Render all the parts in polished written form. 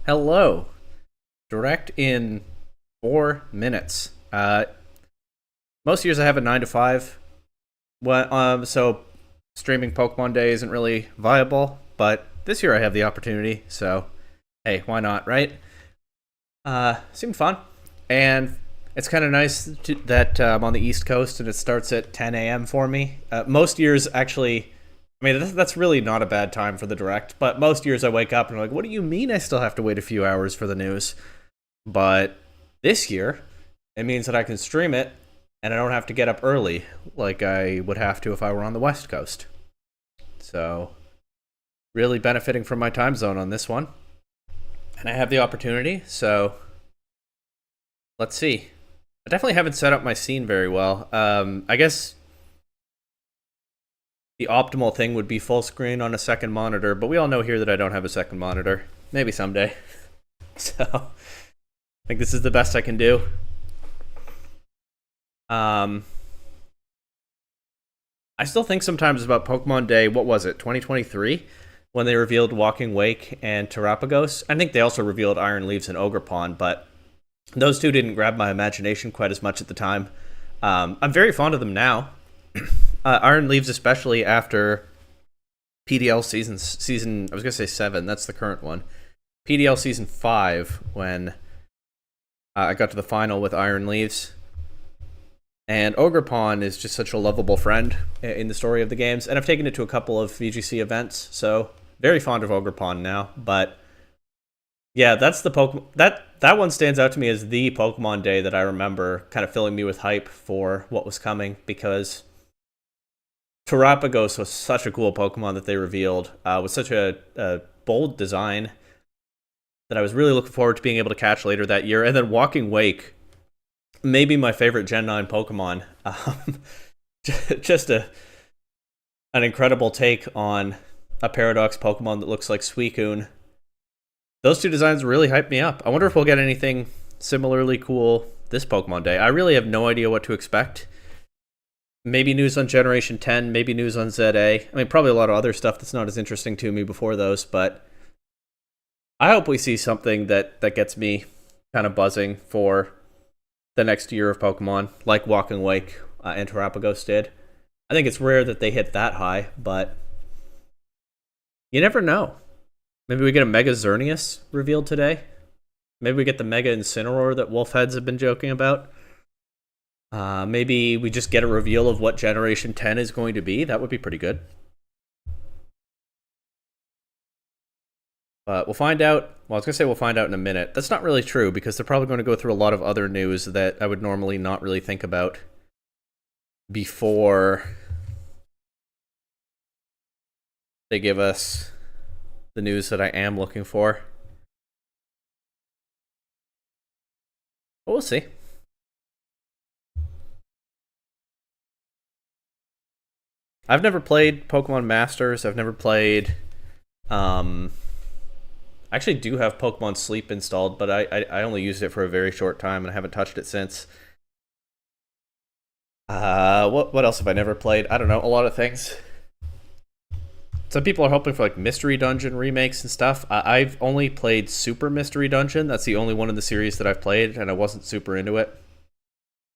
Hello. Direct in 4 minutes. Most years I have a 9 to 5. So streaming Pokemon Day isn't really viable, but this year I have the opportunity, so hey, why not, right? Seemed fun, and it's kind of nice that I'm on the East Coast and it starts at 10 a.m. for me. Most years, actually, I mean that's really not a bad time for the direct, but most years I wake up and I'm like, what do you mean I still have to wait a few hours for the news? But this year, it means that I can stream it and I don't have to get up early like I would have to if I were on the West Coast. So, really benefiting from my time zone on this one. And I have the opportunity, so let's see. I definitely haven't set up my scene very well. I guess the optimal thing would be full screen on a second monitor, but we all know here that I don't have a second monitor. Maybe someday. So, I think this is the best I can do. Um, I still think sometimes about Pokemon Day. What was it, 2023, when they revealed Walking Wake and Terapagos? I think they also revealed Iron Leaves and Ogerpon, but those two didn't grab my imagination quite as much at the time. I'm very fond of them now. Iron Leaves, especially after PDL season. I was gonna say 7. That's the current one. PDL season 5, when I got to the final with Iron Leaves. And Ogerpon is just such a lovable friend in the story of the games, and I've taken it to a couple of VGC events, so very fond of Ogerpon now. But yeah, that's the Pokemon that one stands out to me as the Pokemon Day that I remember, kind of filling me with hype for what was coming, because Terapagos was such a cool Pokemon that they revealed, with such a bold design that I was really looking forward to being able to catch later that year. And then Walking Wake, maybe my favorite Gen 9 Pokemon. Just an incredible take on a Paradox Pokemon that looks like Suicune. Those two designs really hyped me up. I wonder if we'll get anything similarly cool this Pokemon Day. I really have no idea what to expect. Maybe news on Generation 10, maybe news on ZA. I mean, probably a lot of other stuff that's not as interesting to me before those, but I hope we see something that gets me kind of buzzing for the next year of Pokemon, like Walking Wake and Terapagos did. I think it's rare that they hit that high, but you never know. Maybe we get a Mega Xerneas revealed today. Maybe we get the Mega Incineroar that Wolfheads have been joking about. Maybe we just get a reveal of what Generation 10 is going to be. That would be pretty good. But we'll find out. Well, I was going to say we'll find out in a minute. That's not really true, because they're probably going to go through a lot of other news that I would normally not really think about before they give us the news that I am looking for. But we'll see. I've never played Pokemon Masters. I've never played. I actually do have Pokemon Sleep installed, but I only used it for a very short time and I haven't touched it since. What else have I never played? I don't know, a lot of things. Some people are hoping for like Mystery Dungeon remakes and stuff. I've only played Super Mystery Dungeon. That's the only one in the series that I've played, and I wasn't super into it.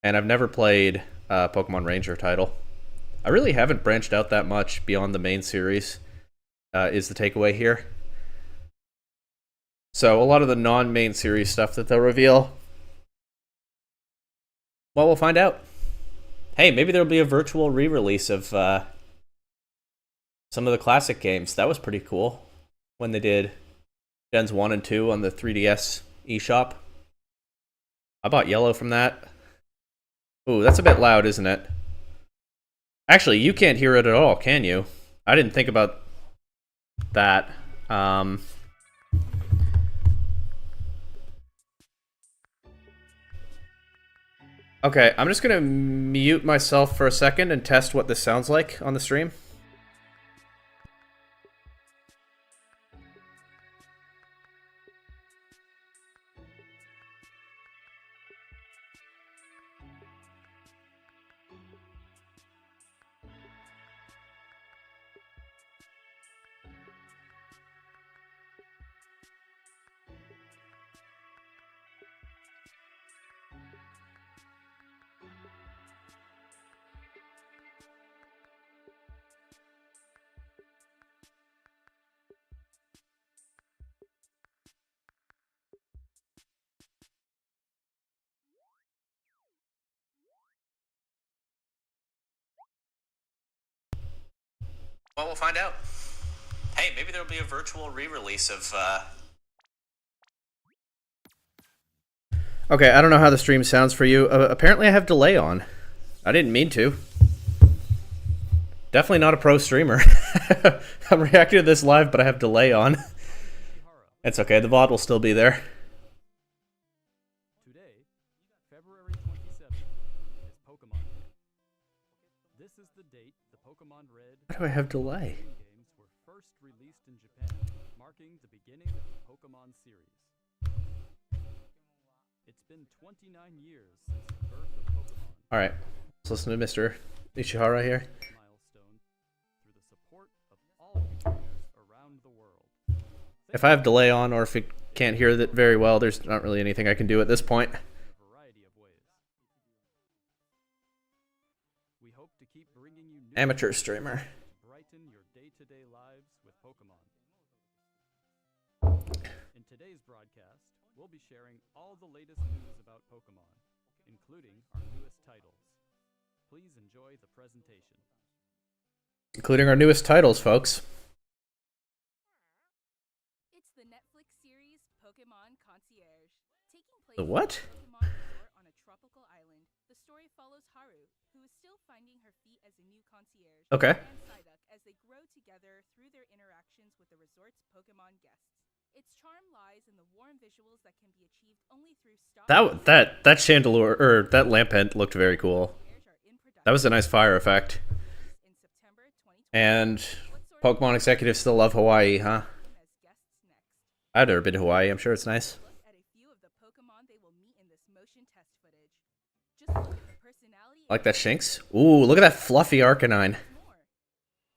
And I've never played Pokemon Ranger title. I really haven't branched out that much beyond the main series, is the takeaway here. So a lot of the non-main series stuff that they'll reveal, well, we'll find out. Hey, maybe there'll be a virtual re-release of some of the classic games. That was pretty cool when they did Gens 1 and 2 on the 3DS eShop. I bought Yellow from that. Ooh, that's a bit loud, isn't it? Actually, you can't hear it at all, can you? I didn't think about that. Okay, I'm just gonna mute myself for a second and test what this sounds like on the stream. Well, we'll find out. Hey, maybe there'll be a virtual re-release of, Okay, I don't know how the stream sounds for you. Apparently I have delay on. I didn't mean to. Definitely not a pro streamer. I'm reacting to this live, but I have delay on. It's okay, the VOD will still be there. Today, February 27th, is Pokemon Day. This is the date the Pokemon Red Why do I have delay? games were first released in Japan, marking the beginning of the Pokemon series. It's been 29 years since the birth of Pokemon. Alright, let's listen to Mr. Ishihara here. Milestone through the support of all players around the world. If I have delay on, or if you can't hear it very well, there's not really anything I can do at this point. In a variety of ways. We hope to keep bringing you new Amateur streamer. to brighten your day-to-day lives with Pokemon. In today's broadcast, we'll be sharing all the latest news about Pokemon, including our newest titles. Please enjoy the presentation. Including our newest titles, folks. It's the Netflix series Pokemon Concierge. Taking place The what? at a Pokemon resort on a tropical island, the story follows Haru, who is still finding her feet as a new concierge, Okay. and Psyduck as they grow together through their interactions with the resort's Pokemon guests. Its charm lies in the warm visuals that can be achieved only through stop. That chandelier, or that lamp head looked very cool. That was a nice fire effect. In September 2020. And What sort of Pokemon executives still love Hawaii, huh? as guests next? I've never been to Hawaii, I'm sure it's nice. Look at a few of the Pokemon they will meet in this motion test footage. Just look at the personality Like that Shinx? Ooh, look at that fluffy Arcanine. and more.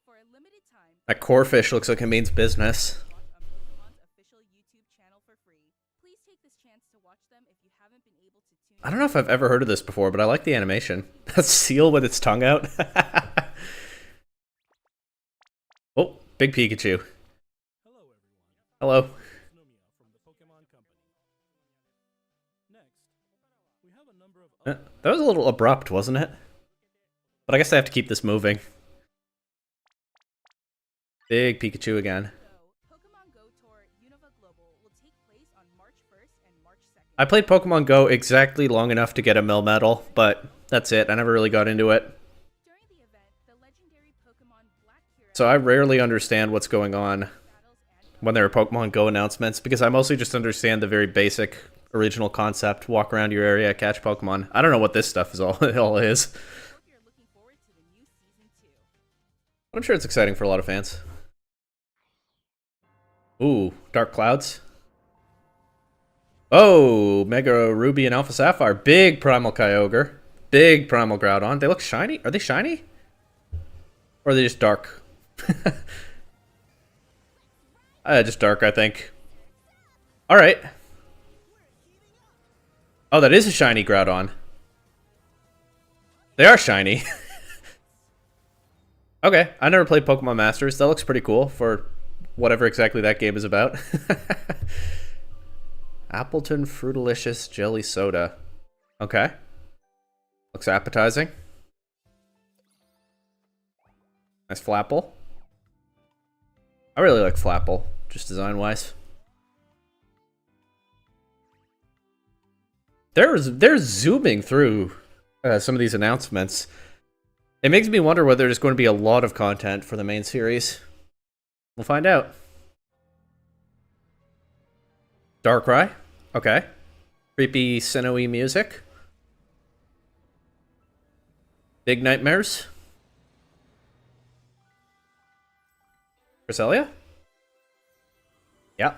For a limited time, That Corphish looks like it means business. watch on Pokemon's official YouTube channel for free. Please take this chance to watch them if you haven't been able to tune I don't know if I've ever heard of this before, but I like the animation. That seal with its tongue out. Oh, big Pikachu. Hello everyone, Hello. it's Nomiya from the Pokemon Company. Next, we have a number of That was a little abrupt, wasn't it? But I guess I have to keep this moving. Big Pikachu again. Go. Pokemon Go Tour Unova Global will take place on March 1st and March 2nd. I played Pokemon Go exactly long enough to get a Melmetal, but that's it. I never really got into it. During the event, the legendary Pokemon Black Hero So I rarely understand what's going on battles and when there are Pokemon Go announcements, because I mostly just understand the very basic original concept. Walk around your area, catch Pokemon. I don't know what this stuff is all is. hope you're looking forward to the new season 2. But I'm sure it's exciting for a lot of fans. Ooh, Dark Clouds. Oh, Mega Ruby and Alpha Sapphire. Big Primal Kyogre. Big Primal Groudon. They look shiny? Are they shiny? Or are they just dark? Just dark, I think. Alright. Oh, that is a shiny Groudon. They are shiny. Okay, I never played Pokemon Masters. That looks pretty cool for whatever exactly that game is about. Appleton Fruitalicious Jelly Soda. Okay. Looks appetizing. Nice Flapple. I really like Flapple, just design-wise. They're zooming through some of these announcements. It makes me wonder whether there's going to be a lot of content for the main series. We'll find out. Darkrai. Okay. Creepy Sinnoh-y music. Big Nightmares. Cresselia? Yeah.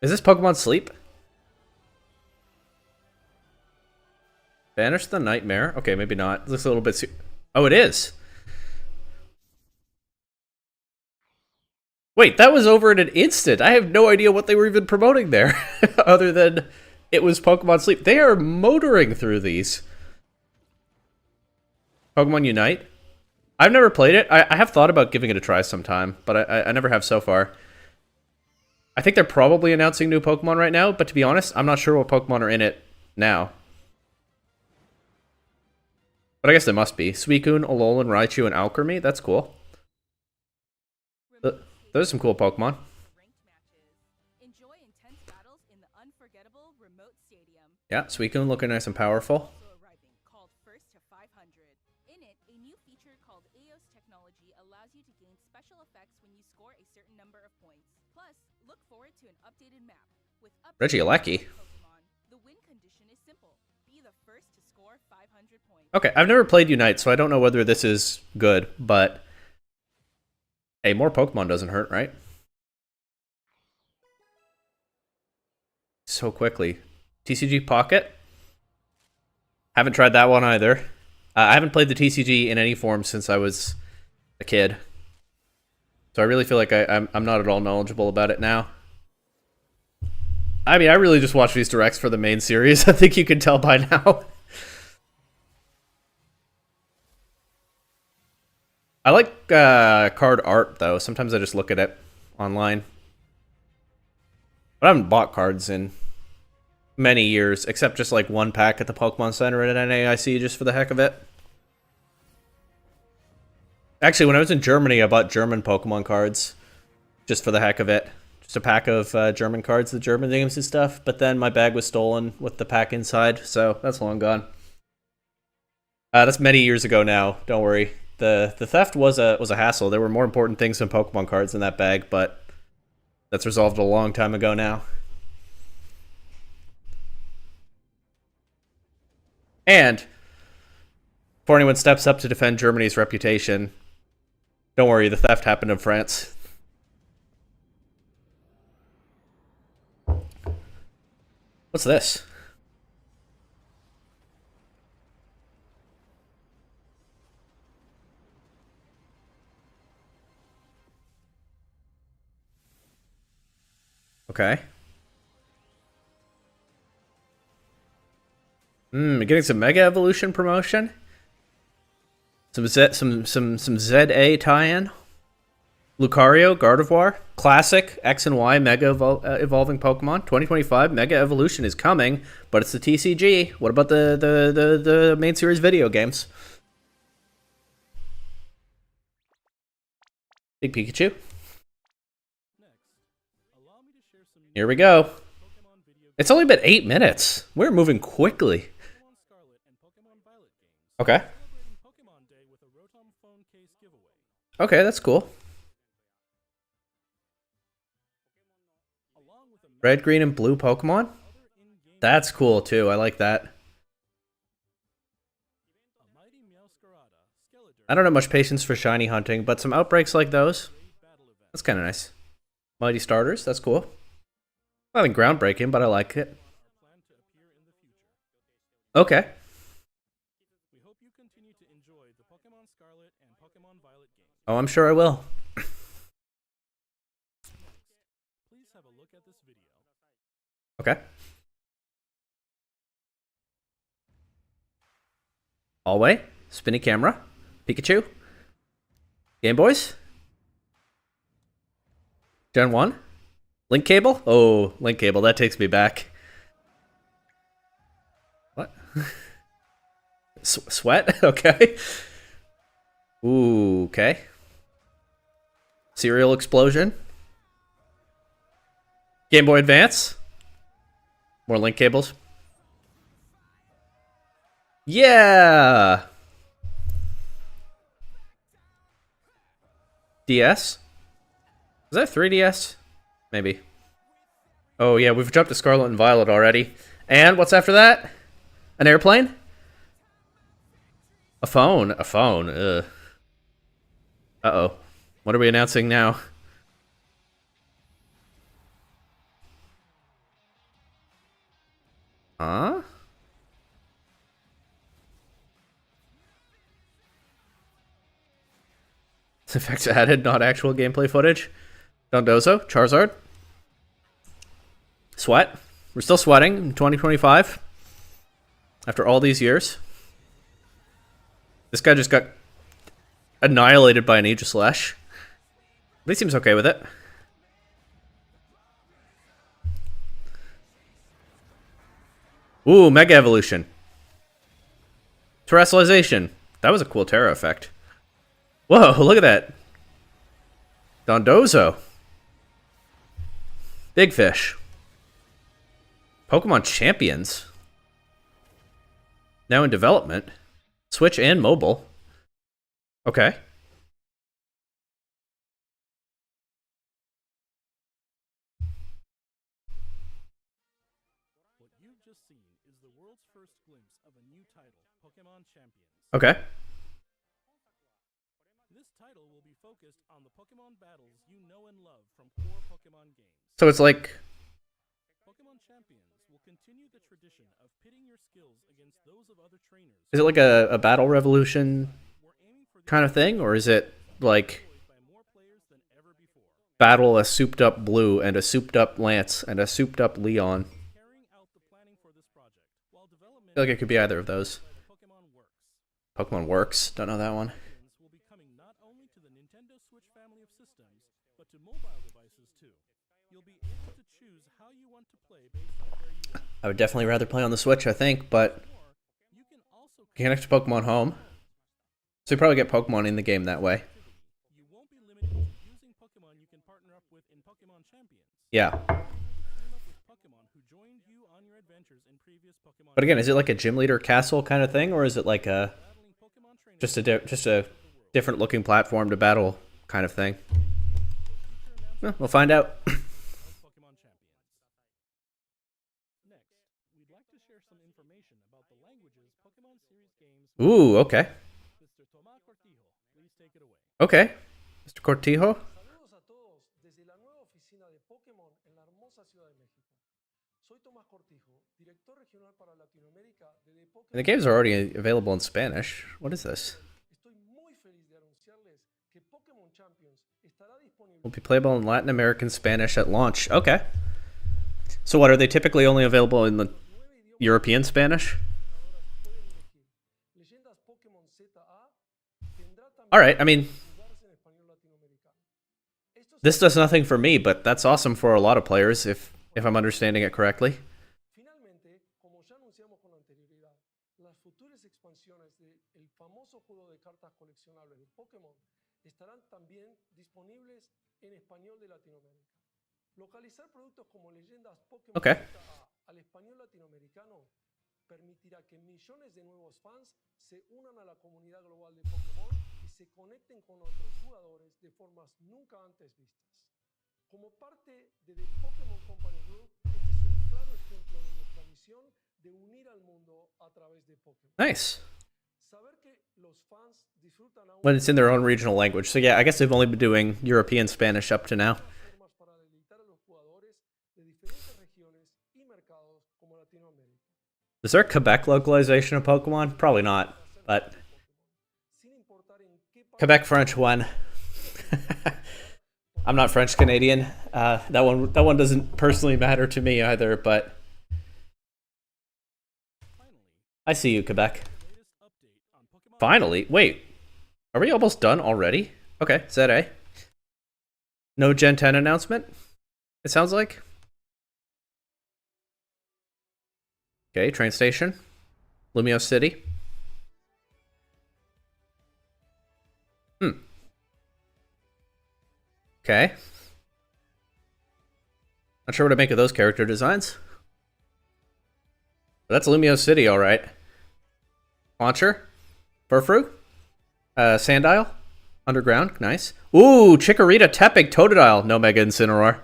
Is this Pokemon Sleep? Banish the Nightmare. Okay, maybe not. It looks a little bit... Oh, it is. Wait, that was over in an instant. I have no idea what they were even promoting there. Other than it was Pokemon Sleep. They are motoring through these. Pokemon Unite. I've never played it. I have thought about giving it a try sometime, but I never have so far. I think they're probably announcing new Pokemon right now, but to be honest, I'm not sure what Pokemon are in it now. But I guess there must be. Suicune, Alolan, Raichu, and Alcremie? That's cool. Those are some cool Pokemon. Ranked matches. Enjoy intense battles in the unforgettable remote stadium. Yeah, Suicune looking nice and powerful. Also arriving, called First to 500. In it, a new feature called Eos technology allows you to gain special effects when you score a certain number of points. Plus, look forward to an updated map with Regieleki. Pokemon. The win condition is simple: be the first to score 500 points. Okay, I've never played Unite, so I don't know whether this is good, but hey, more Pokemon doesn't hurt, right? So quickly. TCG Pocket? Haven't tried that one either. I haven't played the TCG in any form since I was a kid. So I really feel like I'm not at all knowledgeable about it now. I mean, I really just watch these directs for the main series. I think you can tell by now. I like card art, though. Sometimes I just look at it online. But I haven't bought cards in many years, except just like one pack at the Pokemon Center at NAIC just for the heck of it. Actually, when I was in Germany, I bought German Pokemon cards just for the heck of it. Just a pack of German cards, the German names and stuff. But then my bag was stolen with the pack inside, so that's long gone. That's many years ago now. Don't worry. The theft was a hassle. There were more important things than Pokemon cards in that bag, but that's resolved a long time ago now. And before anyone steps up to defend Germany's reputation, don't worry, the theft happened in France. What's this? Okay. Getting some Mega Evolution promotion. Some ZA tie-in. Lucario, Gardevoir, Classic, X and Y Mega Evolving Pokemon. 2025 Mega Evolution is coming, but it's the TCG. What about the main series video games? Big Pikachu. Here we go. It's only been 8 minutes. We're moving quickly. Okay. Okay, that's cool. Red, green, and blue Pokemon? That's cool too. I like that. I don't have much patience for shiny hunting, but some outbreaks like those, that's kind of nice. Mighty starters, that's cool. Nothing groundbreaking, but I like it. Okay. Oh, I'm sure I will. Okay. Hallway, spinny camera, Pikachu, Game Boys, Gen 1, Link Cable. Oh, Link Cable, that takes me back. What? Sweat? Okay. Ooh, okay. Serial Explosion. Game Boy Advance. More Link Cables. Yeah! DS? Is that 3DS? Maybe. Oh yeah, we've jumped to Scarlet and Violet already. And what's after that? An airplane? A phone. A phone. Ugh. Uh-oh. What are we announcing now? Huh? Effects added, not actual gameplay footage. Dondozo, Charizard. Sweat. We're still sweating in 2025. After all these years. This guy just got annihilated by an Aegislash. But he seems okay with it. Ooh, Mega Evolution. Terrestrialization. That was a cool Terra effect. Whoa, look at that. Dondozo. Big Fish. Pokemon Champions. Now in development. Switch and mobile. Okay. What you've just seen is the world's first glimpse of a new title, Pokemon Champions. Okay. This title will be focused on the Pokemon battles you know and love from core Pokemon games. So it's like, Pokemon Champions will continue the tradition of pitting your skills against those of other trainers. is it like a battle revolution We're aiming for the kind of thing? Or is it like enjoyed by more players than ever before. battle a souped up Blue and a souped up Lance and a souped up Leon? Carrying out the planning for this project, while development I feel like it could be either of those. by the Pokemon Works. Pokemon Works. Don't know that one. Champions will be coming not only to the Nintendo Switch family of systems, but to mobile devices too. You'll be able to choose how you want to play based on where you are. I would definitely rather play on the Switch, I think, but More, you can also connect to Pokemon Home. So you probably get Pokemon in the game that way. you won't be limited to using Pokemon you can partner up with in Pokemon Champions. Yeah. Team up with Pokemon who joined you on your adventures in previous Pokemon. But again, is it like a gym leader castle kind of thing, or is it like a battling Pokemon trainers just a different looking platform to battle kind of thing? Well, we'll find out. of Pokemon Champions. Next, we'd like to share some information about the languages Pokemon series games. Ooh, okay. Mr. Tomás Cortijo, please take it away. Okay. Mr. Cortijo? Saludos a todos desde la nueva oficina de Pokémon en la hermosa Ciudad de México. Soy Tomás Cortijo, director regional para Latinoamérica de The Pokémon. The games are already available in Spanish. What is this? Estoy muy feliz de anunciarles que Pokémon Champions estará disponible Will be playable in Latin American Spanish at launch. Okay. So what, are they typically only available in the en 9 idiomas European Spanish? que pueden elegir. Leyendas Pokémon ZA tendrá también Alright, I mean, jugarse en español latinoamericano. Esto this does nothing for me, but that's awesome for a lot of players if I'm understanding it correctly. Finalmente, como ya anunciamos con anterioridad, las futuras expansiones del famoso juego de cartas coleccionables de Pokémon estarán también disponibles en español de Latinoamérica. Localizar productos como leyendas Pokémon Okay. ZA al español latinoamericano permitirá que millones de nuevos fans se unan a la comunidad global de Pokémon y se conecten con otros jugadores de formas nunca antes vistas. Como parte de The Pokémon Company Group, este es un claro ejemplo de nuestra misión de unir al mundo a través de Pokémon. Nice. Saber que los fans disfrutan aún When it's in their own regional language. So yeah, I guess they've only been doing European Spanish up to now. formas para deleitar a los jugadores de diferentes regiones y mercados como Latinoamérica. Is there a Quebec localization of Pokemon? Probably not, but Sin importar en qué parte Quebec French one. I'm not French Canadian. That one doesn't personally matter to me either, but Finally, I see you, Quebec. latest update on Pokemon Finally, wait. Are we almost done already? Okay, ZA. No Gen 10 announcement? It sounds like. Okay, train station. Lumio City. Okay. Not sure what to make of those character designs. But that's Lumio City, alright. Launcher. Furfru. Sandile. Underground. Nice. Ooh, Chikorita, Tepig, Totodile. No Mega Incineroar.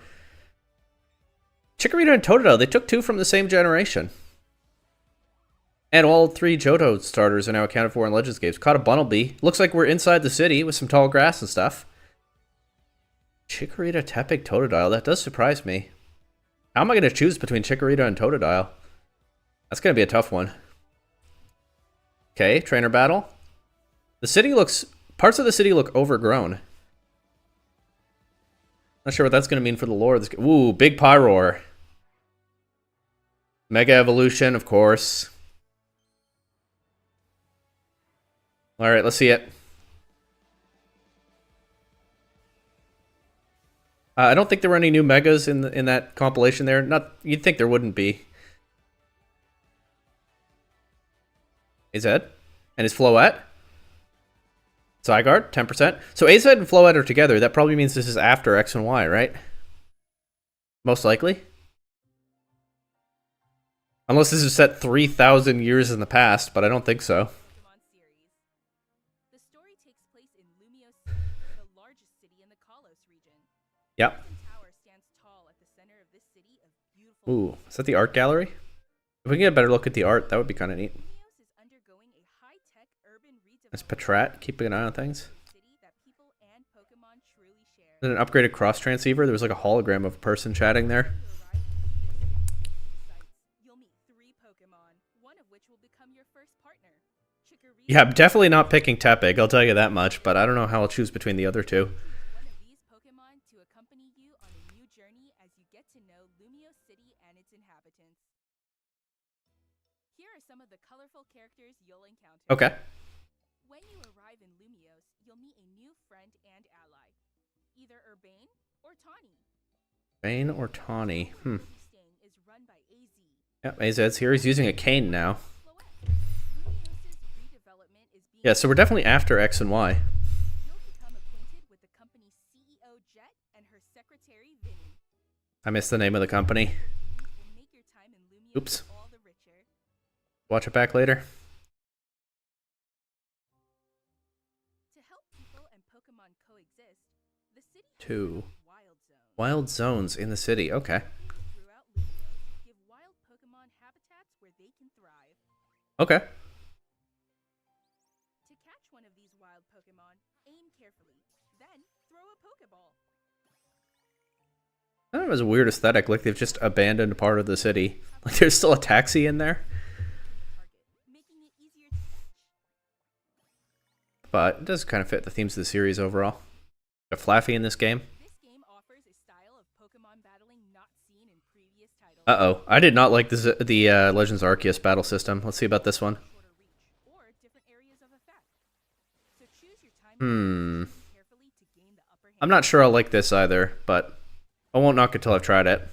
Chikorita and Totodile, they took two from the same generation. And all three Johto starters are now accounted for in Legends games. Caught a Bunnelby. Looks like we're inside the city with some tall grass and stuff. Chikorita, Tepig, Totodile. That does surprise me. How am I going to choose between Chikorita and Totodile? That's going to be a tough one. Okay, trainer battle. The city looks... Parts of the city look overgrown. Not sure what that's going to mean for the lore of this game. Ooh, big Pyroar. Mega Evolution, of course. Alright, let's see it. I don't think there were any new Megas in that compilation there. You'd think there wouldn't be. Hey, Zed? And is Floette? Zygarde, 10%. So AZ and Floette are together. That probably means this is after X and Y, right? Most likely. Unless this is set 3,000 years in the past, but I don't think so. Pokemon series. The story takes place in Lumiose City, the largest city in the Kalos region. Yep. Beacon Tower stands tall at the center of this city of beautiful. Ooh, is that the art gallery? If we can get a better look at the art, that would be kind of neat. Lumiose is undergoing a high-tech urban That's redevelopment. Patrat, keeping an eye on things. City that people and Pokemon truly share. Then an upgraded cross transceiver. There was like a hologram of a person chatting there. You'll meet 3 Pokemon, one of which will become your first partner. Chikorita. Yeah, I'm definitely not picking Tepig, I'll tell you that much, but I don't know how I'll choose between the other two. One of these Pokemon to accompany you on a new journey as you get to know Lumiose City and its inhabitants. Here are some of the colorful characters you'll encounter. Okay. When you arrive in Lumiose, you'll meet a new friend and ally, either Urbane or Tawny. Bane or Tawny? Sting is run by AZ. Yep, AZ's here. He's using a cane now. Floette. Lumiose's redevelopment is being. Yeah, so we're definitely after X and Y. You'll become acquainted with the company's CEO Jet and her secretary Vinny. I missed the name of the company. Will make your time in Lumiose Oops. all the richer. Watch it back later. To help people and Pokemon coexist, the city has 2. set up wild zones. Wild zones in the city. Okay. Throughout Lumiose, give wild Pokemon habitats where they can thrive. Okay. To catch one of these wild Pokemon, aim carefully, then throw a Pokeball. That was a weird aesthetic, like they've just abandoned part of the city. Like there's still a taxi in there. Target, making it easier to catch. But it does kind of fit the themes of the series overall. Got Flaffy in this game. This game offers a style of Pokemon battling not seen in previous titles. Uh-oh. I did not like the Legends Arceus battle system. Let's see about this one. Shorter reach, or different areas of effect. So choose your time carefully to gain the upper hand. I'm not sure I'll like this either, but I won't knock it till I've tried it.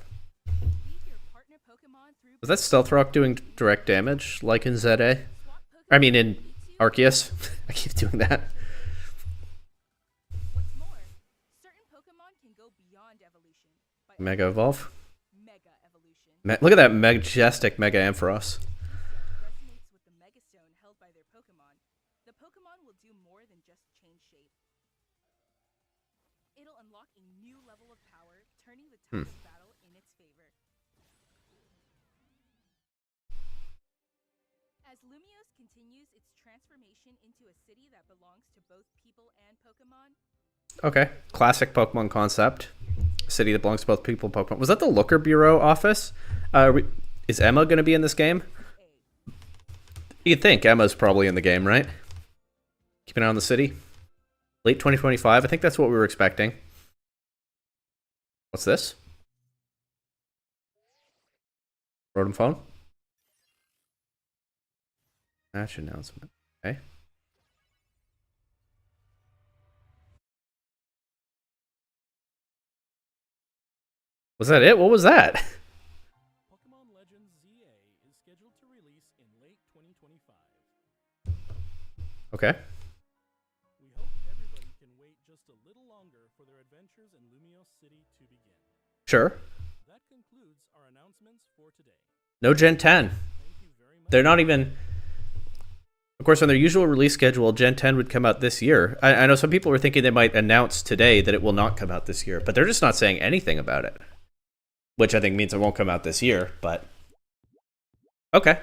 Lead your partner Pokemon through. Was that Stealth Rock doing direct damage, like in ZA? Swap I mean, in Pokemon Arceus? I keep doing that. What's more, certain Pokemon can go beyond evolution by Mega Evolve. Mega Evolution. Look at that majestic Mega Ampharos. This zone resonates with the Mega Stone held by their Pokemon. The Pokemon will do more than just change shape. It'll unlock a new level of power, turning the tide of battle in its favor. As Lumiose continues its transformation into a city that belongs to both people and Pokemon, Okay. Classic Pokemon concept. City that belongs to both people and Pokemon. Was that the Looker Bureau office? Is Emma going to be in this game? You'd think Emma's probably in the game, right? Keep an eye on the city. Late 2025. I think that's what we were expecting. What's this? Rotom phone? Match announcement. Okay. Was that it? What was that? Pokemon Legends ZA is scheduled to release in late 2025. Okay. We hope everybody can wait just a little longer for their adventures in Lumiose City to begin. Sure. That concludes our announcements for today. No Gen 10. Thank you very much. They're not even... Of course, on their usual release schedule, Gen 10 would come out this year. I know some people were thinking they might announce today that it will not come out this year, but they're just not saying anything about it. Which I think means it won't come out this year, but... Okay.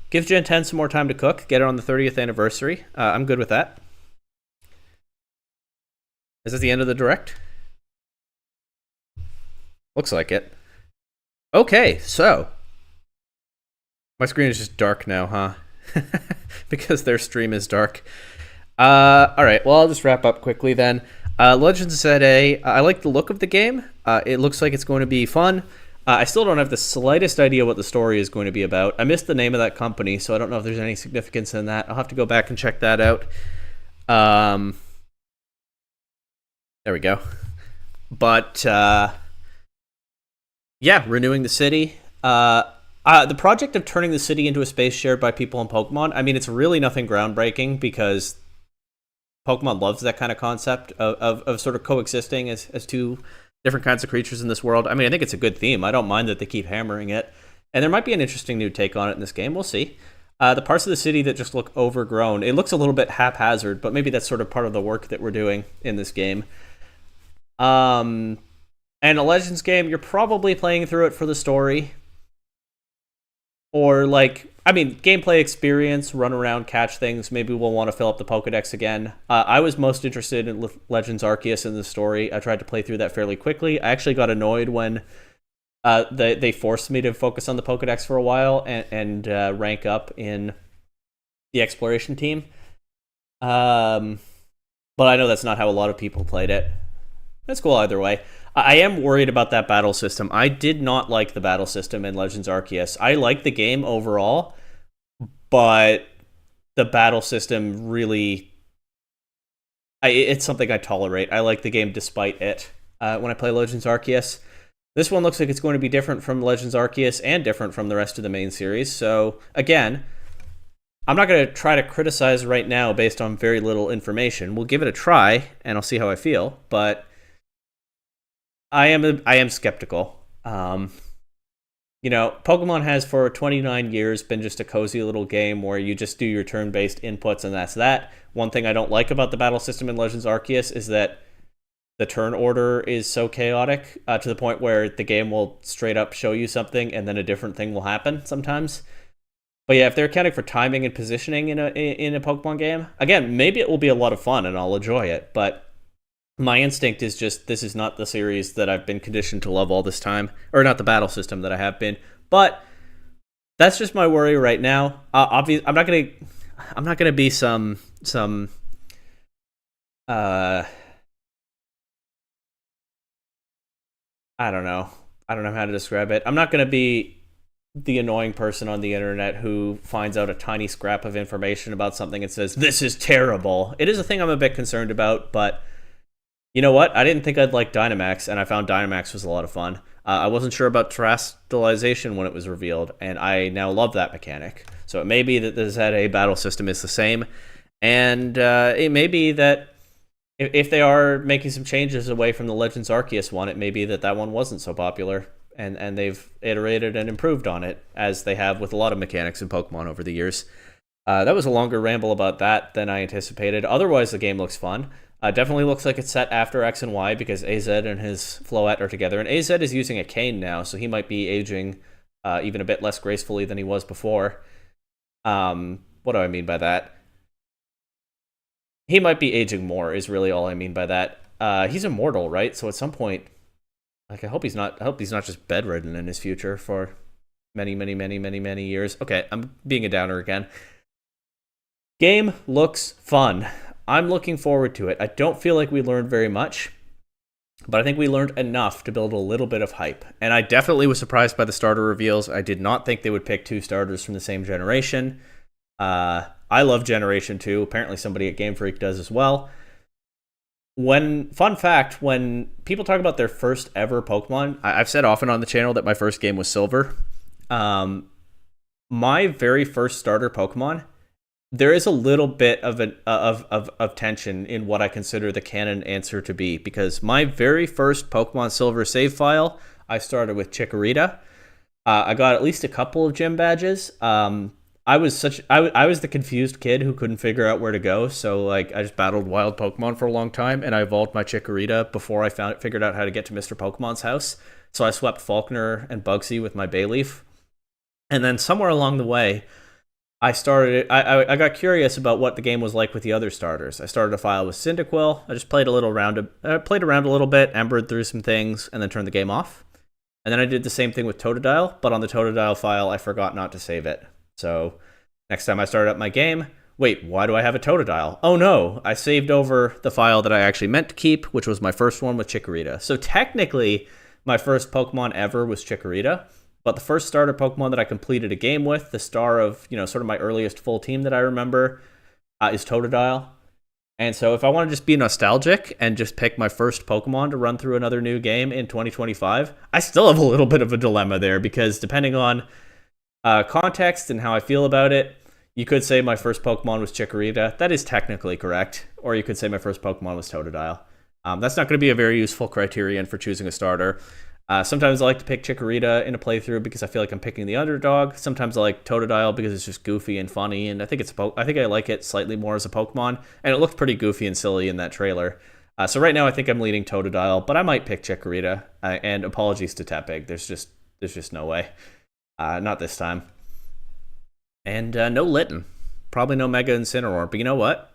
Give Gen 10 some more time to cook. Get it on the 30th anniversary. I'm good with that. Is this the end of the direct? Looks like it. Okay, so... My screen is just dark now, huh? Because their stream is dark. Alright, well, I'll just wrap up quickly then. Legends ZA, I like the look of the game. It looks like it's going to be fun. I still don't have the slightest idea what the story is going to be about. I missed the name of that company, so I don't know if there's any significance in that. I'll have to go back and check that out. There we go. But, yeah, renewing the city. The project of turning the city into a space shared by people in Pokemon, I mean, it's really nothing groundbreaking because Pokemon loves that kind of concept of sort of coexisting as two different kinds of creatures in this world. I mean, I think it's a good theme. I don't mind that they keep hammering it. And there might be an interesting new take on it in this game. We'll see. The parts of the city that just look overgrown, it looks a little bit haphazard, but maybe that's sort of part of the work that we're doing in this game. And a Legends game, you're probably playing through it for the story. Or, like, I mean, gameplay experience, run around, catch things. Maybe we'll want to fill up the Pokedex again. I was most interested in Legends Arceus in the story. I tried to play through that fairly quickly. I actually got annoyed when they forced me to focus on the Pokedex for a while and rank up in the exploration team. But I know that's not how a lot of people played it. That's cool either way. I am worried about that battle system. I did not like the battle system in Legends Arceus. I like the game overall, but the battle system really... it's something I tolerate. I like the game despite it when I play Legends Arceus. This one looks like it's going to be different from Legends Arceus and different from the rest of the main series. So, again, I'm not going to try to criticize right now based on very little information. We'll give it a try, and I'll see how I feel, but I am skeptical. Pokemon has for 29 years been just a cozy little game where you just do your turn-based inputs and that's that. One thing I don't like about the battle system in Legends Arceus is that the turn order is so chaotic to the point where the game will straight up show you something and then a different thing will happen sometimes. But yeah, if they're accounting for timing and positioning in a Pokemon game, again, maybe it will be a lot of fun and I'll enjoy it, but my instinct is just, this is not the series that I've been conditioned to love all this time, or not the battle system that I have been. But that's just my worry right now. Obviously, I'm not gonna be some I don't know how to describe it. I'm not gonna be the annoying person on the internet who finds out a tiny scrap of information about something and says, this is terrible. It is a thing I'm a bit concerned about, but you know what? I didn't think I'd like Dynamax, and I found Dynamax was a lot of fun. I wasn't sure about Terastallization when it was revealed, and I now love that mechanic. So it may be that the ZA battle system is the same, and it may be that if they are making some changes away from the Legends Arceus one, it may be that one wasn't so popular, and they've iterated and improved on it, as they have with a lot of mechanics in Pokemon over the years. That was a longer ramble about that than I anticipated. Otherwise, the game looks fun. Definitely looks like it's set after X and Y because AZ and his Floette are together. And AZ is using a cane now, so he might be aging even a bit less gracefully than he was before. What do I mean by that? He might be aging more is really all I mean by that. He's immortal, right? So at some point, like I hope he's not just bedridden in his future for many, many, many, many, many years. Okay, I'm being a downer again. Game looks fun. I'm looking forward to it. I don't feel like we learned very much, but I think we learned enough to build a little bit of hype. And I definitely was surprised by the starter reveals. I did not think they would pick two starters from the same generation. I love Generation 2. Apparently somebody at Game Freak does as well. Fun fact, when people talk about their first ever Pokemon, I've said often on the channel that my first game was Silver. My very first starter Pokemon, there is a little bit of tension in what I consider the canon answer to be, because my very first Pokemon Silver save file, I started with Chikorita. I got at least a couple of gym badges. I was the confused kid who couldn't figure out where to go, so like I just battled wild Pokemon for a long time, and I evolved my Chikorita before I figured out how to get to Mr. Pokemon's house. So I swept Falkner and Bugsy with my Bayleaf, and then somewhere along the way, I got curious about what the game was like with the other starters. I started a file with Cyndaquil. I just played around a little bit, embered through some things, and then turned the game off. And then I did the same thing with Totodile, but on the Totodile file, I forgot not to save it. So next time I started up my game, wait, why do I have a Totodile? Oh no, I saved over the file that I actually meant to keep, which was my first one with Chikorita. So technically, my first Pokemon ever was Chikorita. But the first starter Pokemon that I completed a game with, the star of, sort of my earliest full team that I remember, is Totodile. And so if I want to just be nostalgic and just pick my first Pokemon to run through another new game in 2025, I still have a little bit of a dilemma there, because depending on Context and how I feel about it. You could say my first Pokemon was Chikorita. That is technically correct. Or you could say my first Pokemon was Totodile. That's not going to be a very useful criterion for choosing a starter. Sometimes I like to pick Chikorita in a playthrough because I feel like I'm picking the underdog. Sometimes I like Totodile because it's just goofy and funny, and I think I like it slightly more as a Pokemon, and it looked pretty goofy and silly in that trailer. So right now I think I'm leaning Totodile, but I might pick Chikorita. And apologies to Tepig. There's just no way. Not this time. And no Litten. Probably no Mega Incineroar. But you know what?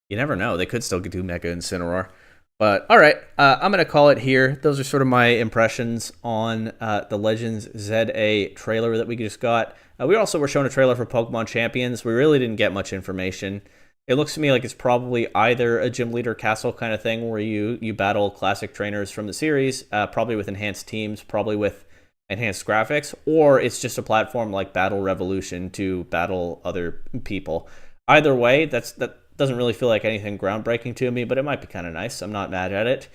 You never know. They could still do Mega Incineroar. But all right, I'm going to call it here. Those are sort of my impressions on the Legends ZA trailer that we just got. We also were shown a trailer for Pokemon Champions. We really didn't get much information. It looks to me like it's probably either a Gym Leader Castle kind of thing where you battle classic trainers from the series, probably with enhanced teams, probably with enhanced graphics, or it's just a platform like Battle Revolution to battle other people. Either way, that doesn't really feel like anything groundbreaking to me, but it might be kind of nice. I'm not mad at it.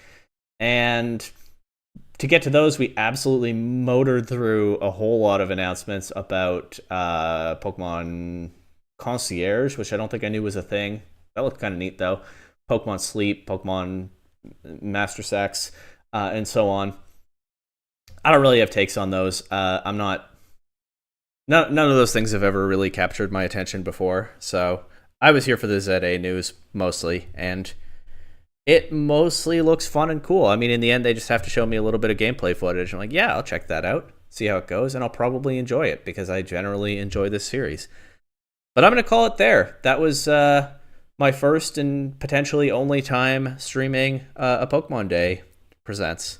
And to get to those, we absolutely motored through a whole lot of announcements about Pokemon Concierge, which I don't think I knew was a thing. That looked kind of neat, though. Pokemon Sleep, Pokemon Master Sex, and so on. I don't really have takes on those. I'm not... None of those things have ever really captured my attention before, so I was here for the ZA news, mostly, and it mostly looks fun and cool. I mean, in the end, they just have to show me a little bit of gameplay footage. I'm like, yeah, I'll check that out, see how it goes, and I'll probably enjoy it, because I generally enjoy this series. But I'm going to call it there. That was my first and potentially only time streaming a Pokemon Day Presents.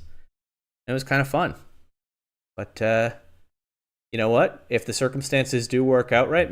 It was kind of fun. But you know what? If the circumstances do work out right,